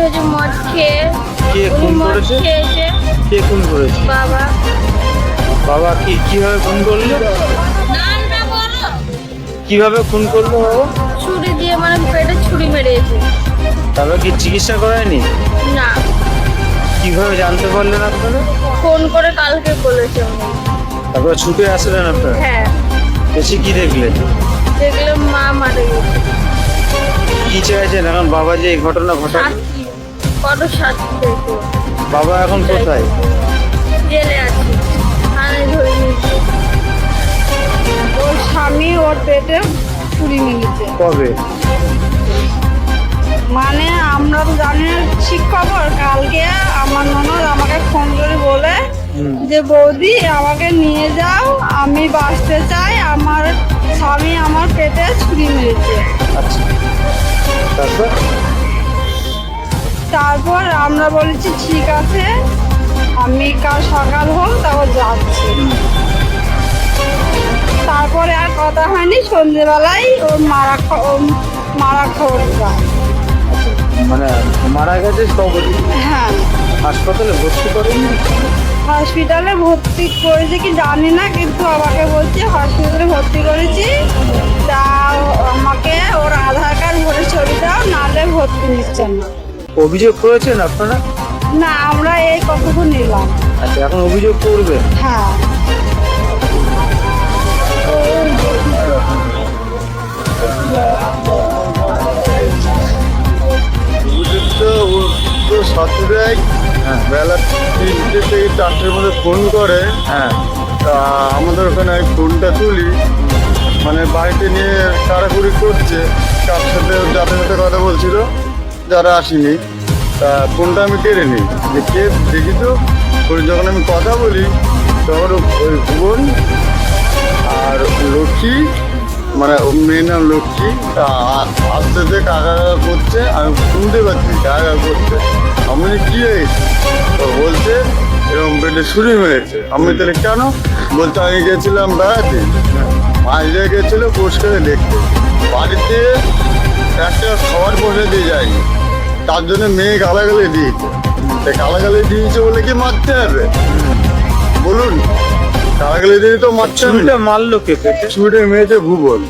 হয়েছে মদ খেয়ে। কে উনি খুন মদ করেছে? খেয়েছে। কে খুন করেছে? বাবা। বাবা কিভাবে খুন করলো? নামটা বলো। কিভাবে খুন করলো বাবা? ছুরি দিয়ে মানে পেটে ছুরি মেরেছে। তারপর কি চিকিৎসা করায়নি? না, কিভাবে জানতে পারলেন আপনারা? ফোন করে কালকে বলেছে উনি। তারপর ছুটে আসলেন আপনারা? হ্যাঁ, এসে কি দেখলেন? দেখলাম মা মারা গেছে। কি চাইছেন এখন বাবা যে এই ঘটনা ঘটালো? শাস্তি, কত শাস্তি পেয়েছে। বাবা এখন কোথায়? জেলে আছে, থানায় ধরে নিয়েছে। ওর স্বামী ওর পেটে ছুরি মেরেছে। কবে? মানে আমরা তো জানি না ঠিক খবর। কালকে আমার ননদ আমাকে ফোন করে বলে যে বৌদি আমাকে নিয়ে যাও, আমি বাঁচতে চাই, আমার স্বামী আমার পেটে ছুরি মেরেছে। আচ্ছা, তারপর? তারপর আমরা বলেছি ঠিক আছে, আমি কাল সকাল হোক তারপর যাচ্ছি। তারপরে আর কথা হয়নি। সন্ধ্যেবেলায় ওর মারা খবর যায়। মানে মারা গেছে সবই? হ্যাঁ, হাসপাতালে ভর্তি করেনি? হসপিটালে ভর্তি করেছে কি জানি না, কিন্তু আমাকে বলছে হসপিটালে ভর্তি করেছি, তা আমাকে ওর আধার কার্ড ভরে ছবি দাও, নাহলে ভর্তি নিচ্ছে না। অভিযোগ করেছেন আপনারা? না, আমরা এই কতক্ষণ নিলাম। আচ্ছা, এখন অভিযোগ করবেন? হ্যাঁ, সাতটায় বেলা 3টে থেকে 4টের মধ্যে ফোন করে। হ্যাঁ। তা আমাদের ওখানে আমি ফোনটা তুলি, মানে বাড়িতে নিয়ে কাড়াকুড়ি করছে, কার সাথে যাদের সাথে কথা বলছিল যারা আসেনি, তা ফোনটা আমি কেড়ে নিই। যে কে দেখি তো, যখন আমি কথা বলি তখন ওই ভুবন আর লক্ষ্মী, মানে মেয়ে নাম লক্ষ্মী, আস্তে আস্তে কাকা করছে, আমি শুনতে পাচ্ছি কাকা করছে। আমি কি হয়েছে? তো বলছে এরকম পেটে ছুরি মেরেছে। আমি তাহলে কেন? বলতে আমি গেছিলাম বেড়াতে, মাঝে গেছিলো পরিষ্কারে দেখতে, বাড়িতে একটা খাবার পৌঁছে দিয়ে যায়নি, তার জন্য মেয়ে গালাগালি দিয়েছে। গালাগালি দিয়েছে বলে কি মারতে হবে? বলুন, গালাগালি দিয়ে তো মারতে হবে। ছুরিটা মারলো কে পেটে? ছুটে মেয়েছে ভুবন।